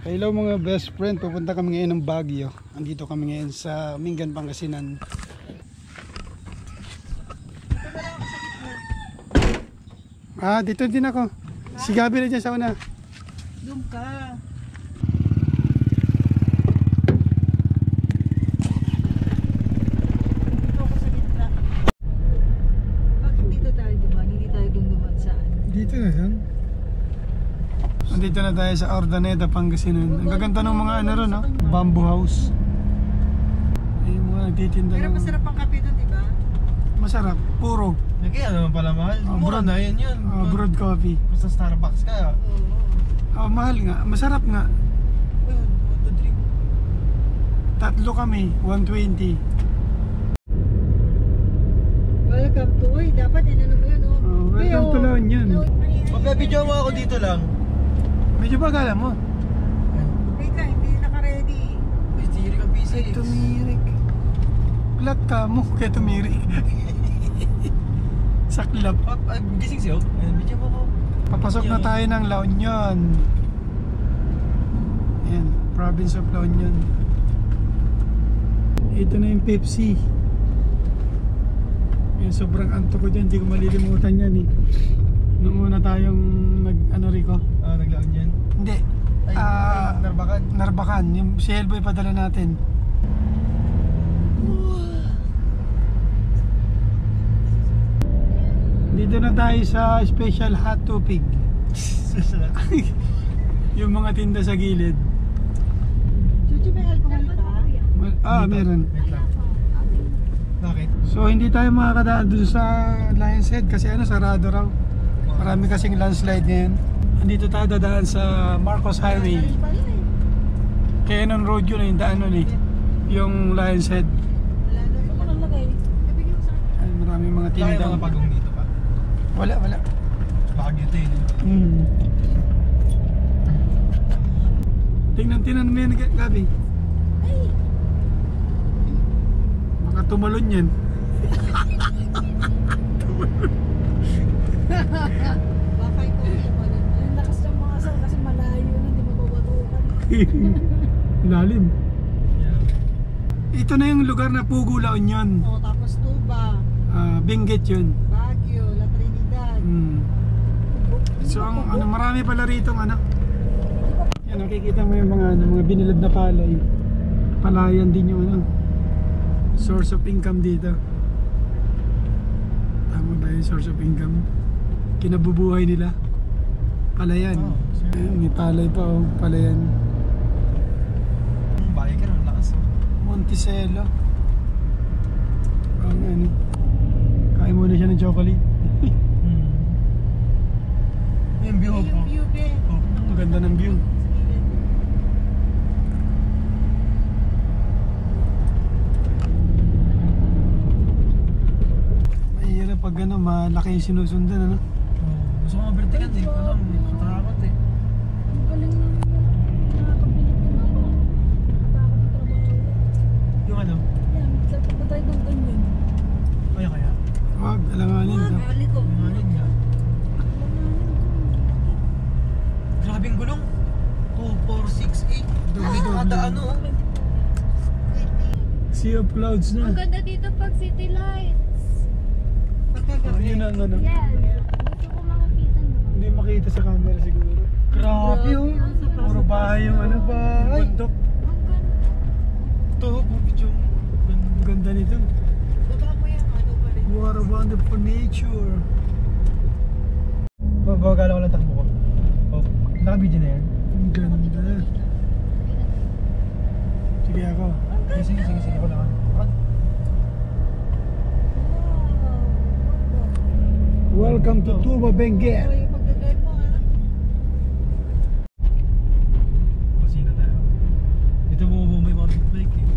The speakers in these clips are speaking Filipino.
Hello mga best friend, pupunta kami ngayon ng Baguio. Andito kami ngayon sa Mingan, Pangasinan. Dito din ako. Si Gabi na dyan sa una. Doon ka. Dito ako sa gitna. Bakit dito tayo duman? Hindi tayo duman saan? Dito na yan. Andito na tayo sa Ordaneta, Pangasinan. Ang gaganda ng mga ano ron, no? Bamboo house. Ay, yung mga nagtitinda. Pero masarap ang kape doon, diba? Masarap, puro. Kaya naman pala mahal. Mura na yan yun. Broad coffee. Kung sa Starbucks ka. Mahal nga, masarap nga. Ayun, 1 to 3. Tatlo kami, 120. Welcome to, uy, dapat inano mo yun, oh. Welcome to La Union. Magka-video mo ako dito lang. Medyo bagala mo. Teka, hindi naka-ready. Uy, tiri ka busy. Ay, tumirik. Plat ka mo, kaya tumirik. Saklap. Gising siya. Ayun, video mo ako. Papasok na tayo ng La Union. Ayan, province of La Union. Ito na yung Pepsi. Ayan, sobrang anto ko dyan, hindi ko malilimutan yan eh. Nung una tayong nag-ano Rico? Naglaan yan. Hindi. Ay, Narbacan. Narbacan, yung si Elboy padala natin. Dito na tayo sa special hot tupig. Yung mga tinda sa gilid. Chuchu, may alcohol ka? Meron. Wait lang. Bakit? So hindi tayo makakadaan doon sa Lion's Head kasi sarado raw. Marami kasing landslide ngayon. Andito tayo dadaan sa Marcos Highway. Cannon Road yun yung daan nun eh. Yung Lion's Head. Wala na rin. Ano lagay? Ibigay mo sa akin. Ay, marami mga Kaya tinda. mga pagong dito pa. Wala. Baguio to yun. Tingnan mo yan, Gabi. Baka tumalon yan. Baka ikaw yung ano. Ang lakas ng mga asal kasi malayo na, hindi mababatukan. Lalim. Yeah. Ito na yung lugar na Pugo, La Union. Oh, tapos Tuba, Benguet yun. Baguio, La Trinidad. So marami pala rito yan, nakikita mo yung mga binilad na palay. Palayan din yung source of income dito. Tama ba yung source of income? Kinabubuhay nila. Palayan. Ayun, may palay pa palayan. Biker, ang lakas. Monticello. Kain muna siya ng chocolate. Yung view Yung po. view, be. Ang ganda ng view. Mahirap pag malaki yung sinusundan Gusto ko mabertikan eh. Alam, katarakot eh. Ang galing na nakakabilit din ako. Nakakapagod ng trabaho. Yung ano? Yan, dapat ba tayo ng ganyan? Kaya. Wag, alanganin ka. Bali ko. Yung alin nga. Grabing gulong. 2, 4, 6, 8. Doble-doble. Kada ano. Sea of clouds Ang na. ganda dito pag city lights. Pagkagabi. Yun ang Yes. Gusto ko makakita nyo. Hindi makita sa camera siguro. Grabe Puro bahay yung bahay. bundok. Ang ganda. Ito, video. Ang ganda nito. Baba mo yung ano pa rin. What a wonderful nature. Babagala ko lang takbo ko. Oh, naka-video na yan. Ang ganda. Sige ako. Sige. Wala ka. Welcome to Tuba, Benguet. Oh, yung pagdadrive mo, Kusina tayo. Dito mo may mga big bike eh.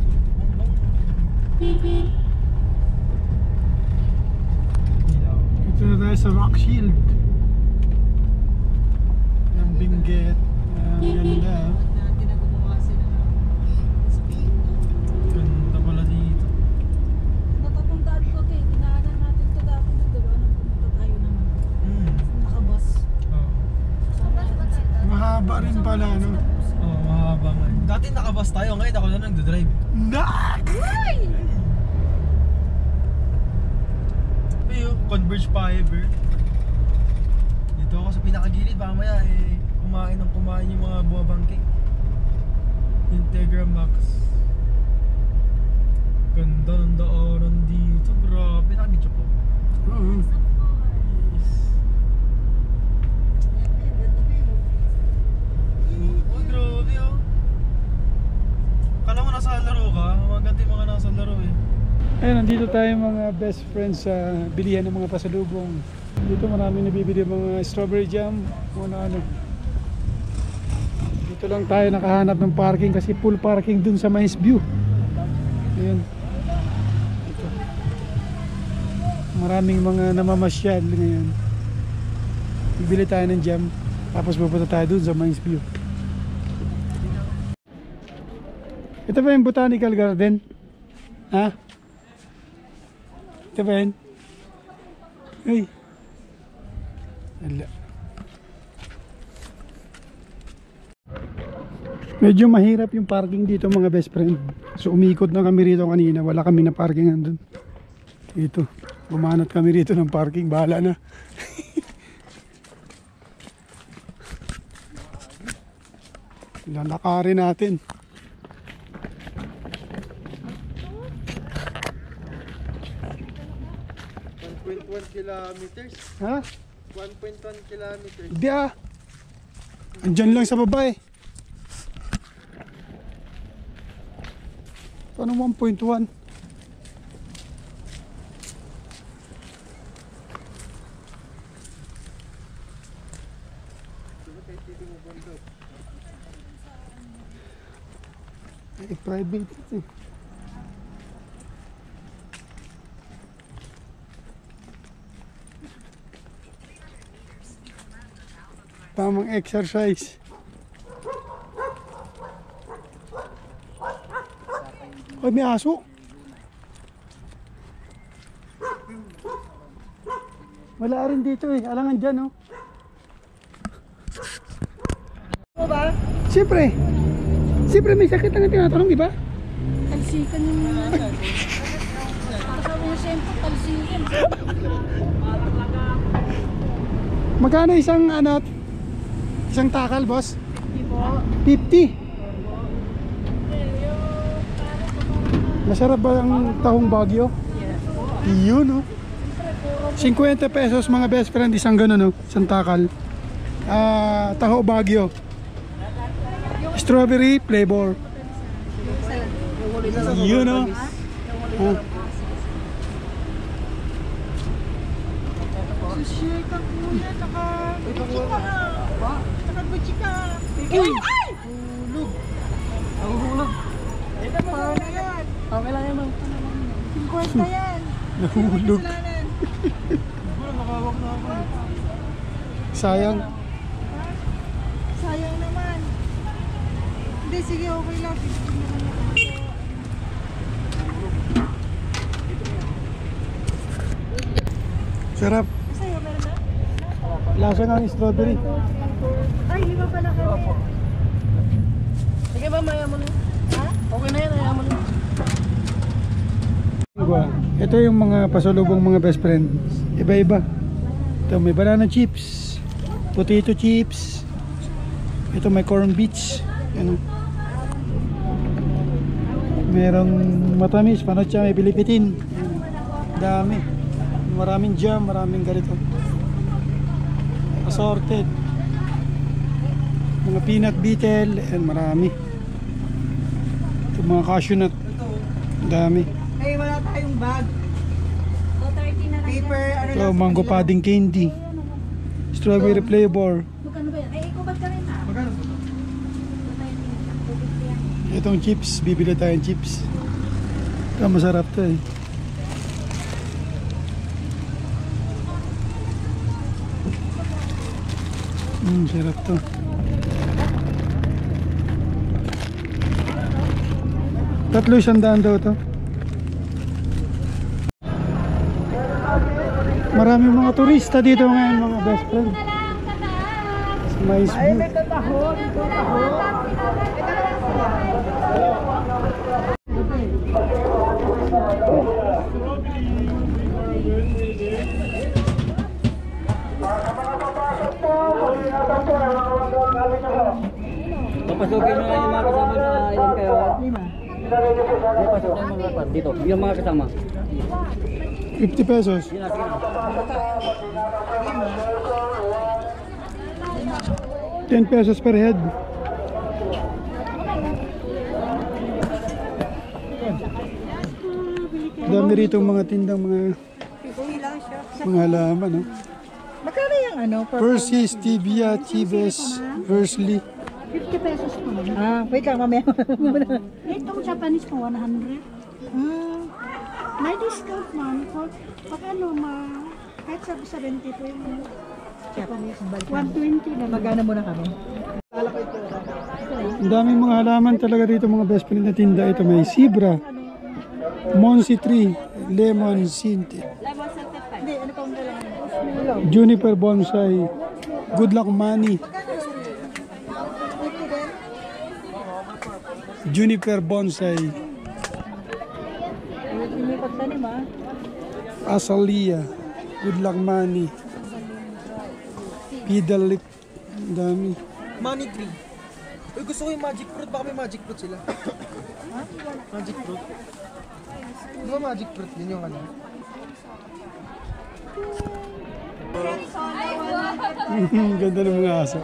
Ilaw. Ito na tayo sa Rock Shield. Ng Benguet. Ganda. natin na gumawa sila ng speed. Ganda pala dito. Natatandaan ko ito eh, dinaanan natin ito dati na diba? Nung pumunta tayo ng nakabus. Oo. Sa Bas ba tayo? Mahaba rin pala, no? Oo, haba nga. Dati nakabas tayo, ngayon ako na nagdadrive. Pero Converge Fiber. Dito ako sa pinakagilid, mamaya kumain yung mga buwabangking. Integra Max. Ganda ng daanan dito, grabe, nakabidyo ko. Oh, grabe oh. Kala mo nasa laro ka, maganda yung mga nasa laro eh. Ayun, nandito tayo mga best friends sa bilihan ng mga pasalubong. Dito marami nabibili mga strawberry jam, ano. Dito lang tayo nakahanap ng parking kasi full parking dun sa Mais View. Ayun. Dito. Maraming mga namamasyal ngayon. Bibili tayo ng jam, tapos pupunta tayo dun sa Mais View. Ito ba yung Botanical Garden? Ha? Ito ba yun? Ay. Ala. Medyo mahirap yung parking dito mga best friend. So umikot na kami rito kanina. Wala kami na parkingan dun. Dito. Bumanat kami rito ng parking. Bahala na. Lalakarin natin. Kilometers. Ha? 1.1 kilometers. Hindi ah. Andyan lang sa baba eh. Paano 1.1? Eh, private ito eh. Tamang exercise. Ay, may aso. Wala rin dito eh. Alangan dyan oh. Ano ba? Siyempre. Siyempre may sakit lang ang tinatanong, di ba? Talsikan yung mga. Sabi niya siyempre, talsikan. Magkano isang takal, boss? 50. Masarap ba ang tahong Baguio? Yun, oh. 50 pesos mga best friend, isang gano'n, oh. Isang takal. Taho Baguio. Strawberry flavor. Yun, oh. Sushi ka kuya, naka-butchika. Ay! Hulog. Ang hulog. Paano yan? Okay lang yan, ma'am. 50 yan. Nahulog. Sayang. Sayang naman. Hindi, sige, okay lang. Sarap. Sa'yo, meron na? Lasa ng strawberry. Ay, hindi ba pala kami? Sige ba, maya mo na. Ha? Okay na yan, maya mo na. Ito yung mga pasalubong mga best friend. Iba-iba. Ito may banana chips, potato chips. Ito may corn beach. Ano? Merong matamis, panotcha, may pilipitin. Dami. Maraming jam, maraming ganito. Assorted. Mga peanut beetle, and marami. Ito mga cashew nut. Dami. Ay, wala tayong bag. 230 na lang. Paper, ano Ito, mango pudding candy. Strawberry flavor. Magkano ba yan? Ay, ikubat ka rin ha. Magkano? 230 yan. Itong chips, bibili tayong chips. Ito, masarap to eh. Sarap to. Tatlo 100 daw to. Maraming mga turista dito ngayon mga best friend. Nice view. Papasukin nyo nga yung mga kasama na ilan kayo. 5. Papasok na yung mga kapat dito. Yung mga kasama. 50 pesos. Sige na, sige na. 10 pesos per head. Dami rito mga tindang mga halaman, no? Magkano yung ano? Percy, stevia, chibes, Versley. 50 pesos po. Wait lang, mamaya. Itong Japanese po, 100. May discount man. Pag ano, kahit sa 70 po yung Japanese, 120 na. Magana muna kami. Ang daming mga halaman talaga dito, mga best friend na tinda. Ito may zebra, Monsi tree, lemon sinte, Hindi, ano pa ang kailangan? juniper bonsai, good luck money, juniper bonsai, May pagtanim azalea, good luck money, pedal lip. Ang dami. Money tree. Uy, gusto ko yung magic fruit. Baka may magic fruit sila. Magic fruit. Di ba magic fruit din yung ano? Ganda ng mga aso.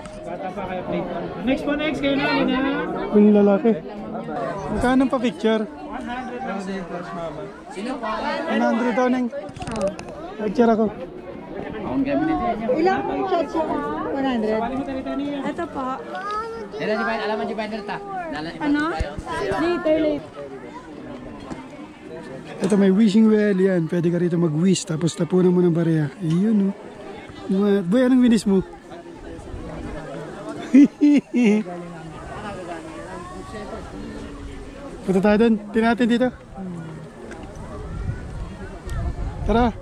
Next po, next. Kayo na, Yung lalaki. Magkano pa picture? 100 daw neng. Picture ako. Ilang shots yung 100? Ito po. Ano? Later. Ito may wishing well yan. Pwede ka rito mag-wish tapos tapunan mo ng bariya. Ayun, no. Boy, anong winis mo? Punta tayo doon. Tingnan natin dito. Tara.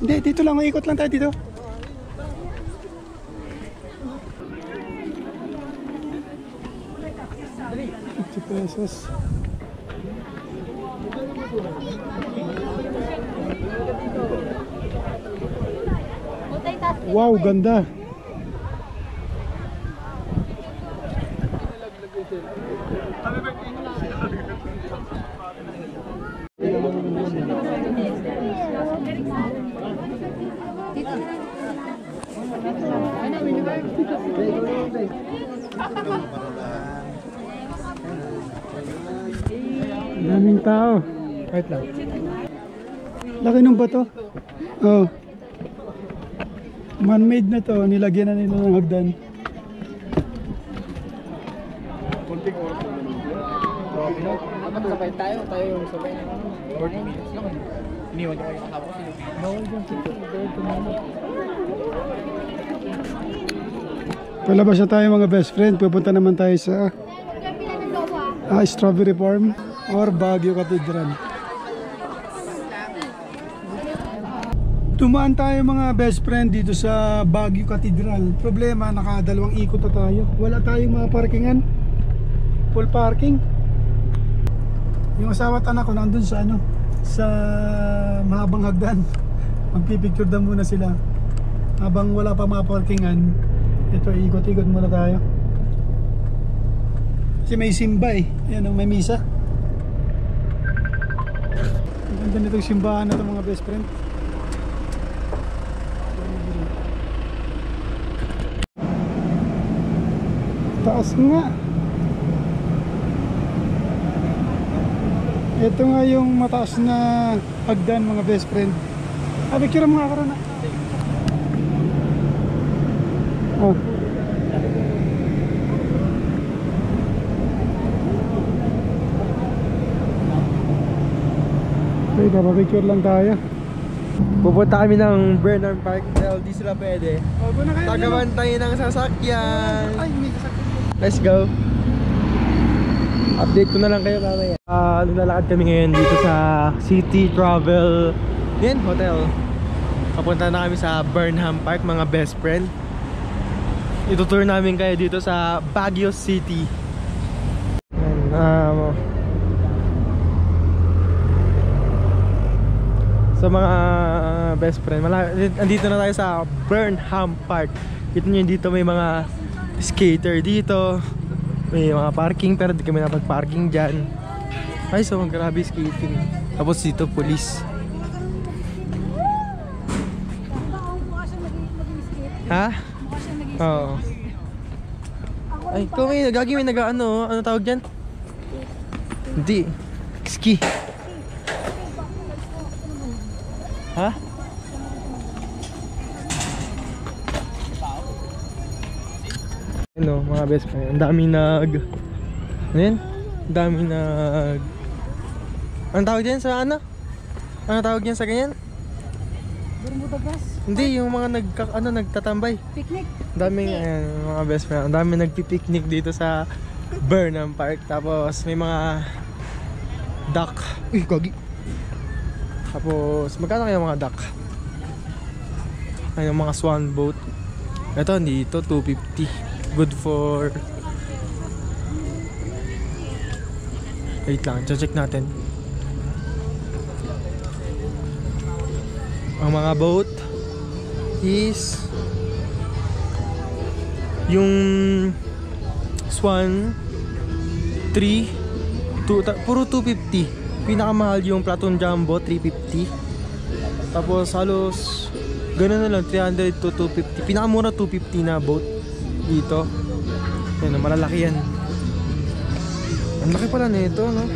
Hindi, dito lang. Ikot lang tayo dito. Pesos. Wow, ganda. Daming tao. Wait lang. Laki ng bato. Oh. Man-made na to. Nilagyan na nila ng hagdan. Sabay tayo yung sabay na 40 minutes lang. Iniwan ko kayo kasama ko. Bawal dyan. Palabas na tayo mga best friend. Pupunta naman tayo sa Strawberry Farm or Baguio Cathedral. Tumaan tayo mga best friend dito sa Baguio Cathedral. Problema, nakadalawang ikot na tayo. Wala tayong mga parkingan. Full parking. Yung asawa at anak ko nandun sa ano, sa mahabang hagdan. Magpipicture daw muna sila. Habang wala pa mga parkingan, ito ikot-ikot muna tayo. Kasi may simba eh. Ayan, may misa. Ang ganda nitong simbahan na ito mga best friend. Taas nga. Ito nga yung mataas na hagdan mga best friend. Picture mo nga karoon na. Oh. Okay, papapicture lang tayo. Pupunta kami ng Burnham Park. Dahil di sila pwede. Bago na kayo. Tagawan tayo ng sasakyan. Ay, may sasakyan. Let's go. Update ko na lang kayo mamaya. Naglalakad kami ngayon dito sa City Travel Hotel. Papunta na kami sa Burnham Park mga best friend. itutour namin kayo dito sa Baguio City. Sa mga best friend, andito na tayo sa Burnham Park. Ito nyo, dito may mga skater dito, may mga parking, pero di kami napag-parking dyan. Ay, so grabe skating. Tapos dito police. Ha? Oo. Ay, kung may nagagi, may nag-ano, ano tawag dyan? Hindi. Ski. Ha? Ano, mga best friend, ang dami ano yan? Ang dami ang tawag dyan sa ano? Ano tawag dyan sa ganyan? Bermuda gas. Hindi, yung mga nagtatambay. Picnic. Daming ayan, mga best friend, ang dami nagpipiknik dito sa Burnham Park. Tapos may mga duck. Uy, gagi. Tapos magkano kaya mga duck? Ayun, mga swan boat. Ito dito 250. Good for, wait lang, check natin. Ang mga boat is yung Swan 3 puro 250. Pinakamahal yung Platon Jumbo 350. Tapos halos ganoon na lang, 300 to 250. Pinakamura 250 na boat dito. Ayun, malalaki yan. Ang laki pala nito, no?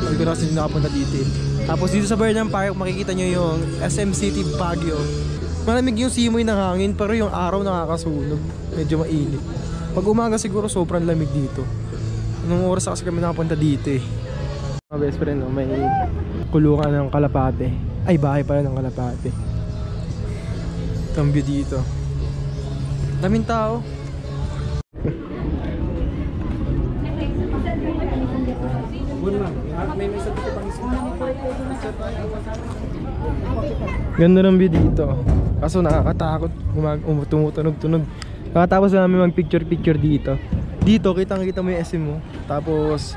Hindi ko na kasi nakapunta dito eh. Tapos dito sa Burnham Park, makikita nyo yung SM City Baguio. Malamig yung simoy ng hangin, pero yung araw nakakasunog. Medyo mainit. Pag umaga siguro sobrang lamig dito. Anong oras kasi kami nakapunta dito eh. Mga best friend, no? May kulungan ng kalapate. Ay, bahay pala ng kalapate. Itong view dito. Daming tao. Ganda ng view dito. Kaso nakakatakot, tumutunog-tunog. Nakatapos na namin mag picture dito. Dito kitang-kita mo yung SM mo. Tapos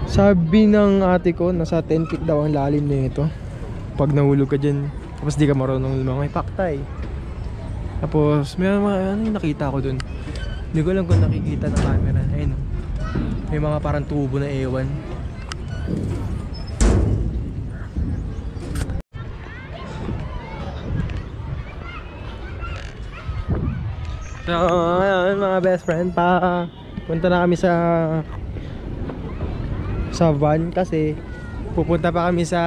sabi ng ate ko, nasa 10 feet daw ang lalim na ito. Pag nahulog ka dyan, tapos di ka marunong lumangoy, may paktay. Tapos may mga ano yung nakita ko dun. Hindi ko alam kung nakikita ng camera. Ayun, may mga parang tubo na ewan. So, ayun, mga best friend, punta na kami sa van kasi pupunta pa kami sa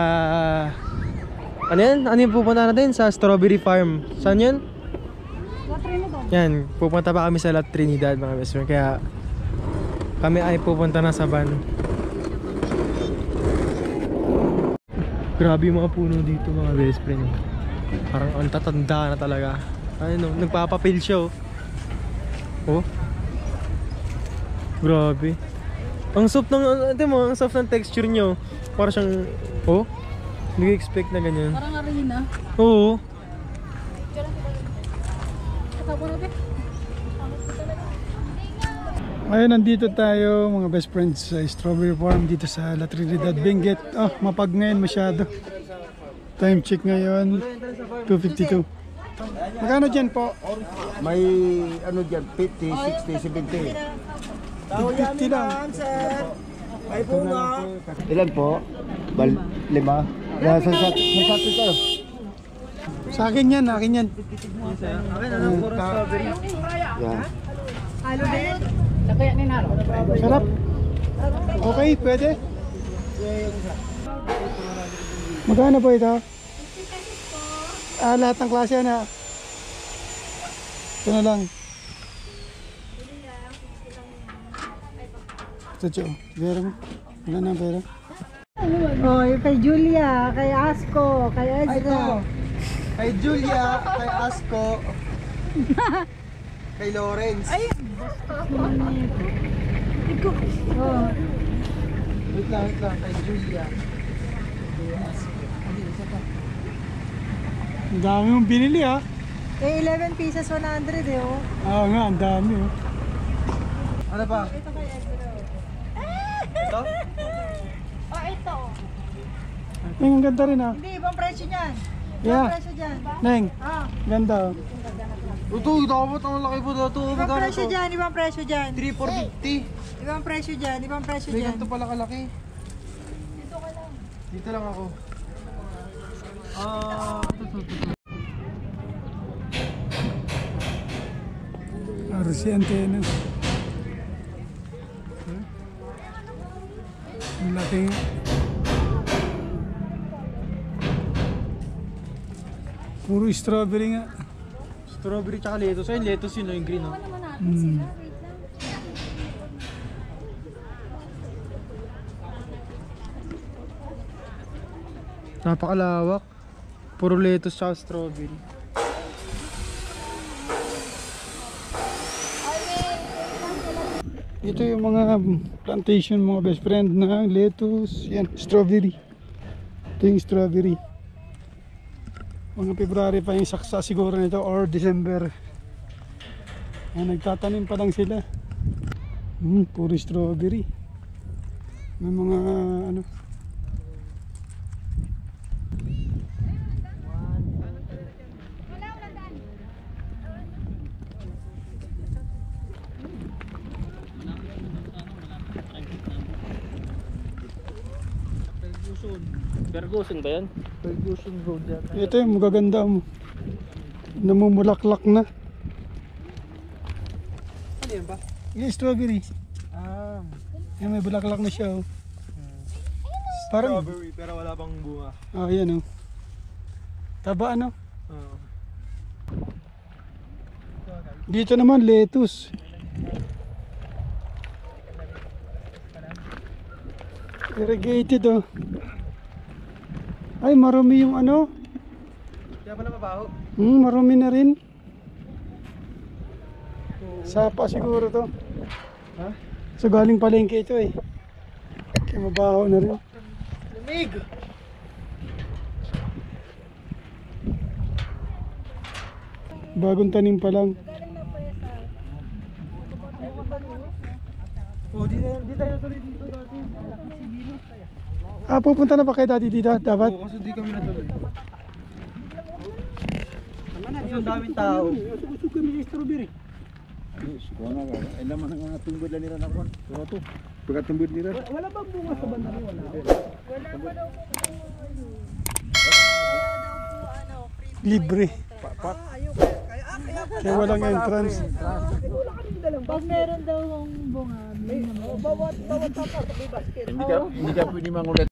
ano yan? Ano yung pupunta natin? Sa Strawberry Farm. Saan yun? La Trinidad. Yan, pupunta pa kami sa La Trinidad, mga best friend. Kaya kami ay pupunta na sa van. Grabe yung mga puno dito, mga best friend. Parang ang tatanda na talaga. Ano, nagpapapil siya oh. Oh. Grabe. Ang soft ng ang soft ng texture niyo. Para siyang oh. Hindi ko expect na ganyan. Parang arena. Oo. Ayun, nandito tayo mga best friends sa Strawberry Farm dito sa La Trinidad, Benguet. Oh, mapag ngayon masyado. Time check ngayon 2:52. Magkano dyan po? May ano dyan, 50, 60, 70. 50 lang. May bunga. Ilan po? 5. Nasa satin tayo. Sa akin yan, akin yan. Yan. Sarap. Okay, pwede. Magkano po ito? Lahat ng klase na. Ito na lang. Ito, Cho. Pera mo. Wala na pera. Oh, yung kay Julia, kay Asko, kay Ezra. Kay Julia, kay Asko, kay Lawrence. Ay, Oh. wait lang, kay Julia. Ang dami mong binili ha. Eh, 11 pieces, 100 eh, oh. Ah, nga, ang dami oh. Ano pa? Ito kay Ezra. Ito? Oh, ito. Ay, ang ganda rin ah. Hindi, ibang presyo niyan. Yeah. Ibang presyo dyan. Neng, Ah, ganda oh. Ito, dapat ang laki po dito. ibang presyo dyan, ibang presyo dyan. 3,450. Ibang presyo dyan, ibang presyo May dyan. ganito pala kalaki. Dito lang ako. RC antenna. Ang laki. Puro strawberry nga. Strawberry tsaka lettuce. Ayun, lettuce yun, yung green. Oh. Napakalawak. Puro lettuce tsaka strawberry. Ito yung mga plantation, mga best friend na lettuce. Yan, strawberry. Ito yung strawberry. Mga February pa yung saksa siguro nito or December. Yan, nagtatanim pa lang sila. Puro strawberry. May mga ano. Ferguson ba yan? Ferguson Road yan. Ito yung magaganda mo. Namumulaklak na. Ano yun ba? Yung strawberry. Ah, Yan, may bulaklak na siya oh. Parang, strawberry pero wala pang bunga. yan oh. Taba ano? Oo. Dito naman lettuce. Irrigated oh. Ay, marumi yung ano. Kaya pala mabaho. Marumi na rin. Sapa siguro to. Ha? So galing palengke ito eh. Kaya mabaho na rin. Lamig! Bagong tanim pa lang. Oh, di tayo tuloy dito dati. Pupunta na pa kayo dati dito? Dapat? Oo, kasi di kami natuloy. Kasi ang daming tao. Usog kami ng strawberry. Siguro nga, alam mo na nga tumbod lang nila na kwan. Pero to, pagkatumbod nila. Wala bang bunga sa banda mo? Wala. Libre. Kaya walang entrance. Pag meron daw ang bunga, Hindi ka pwede mangulit.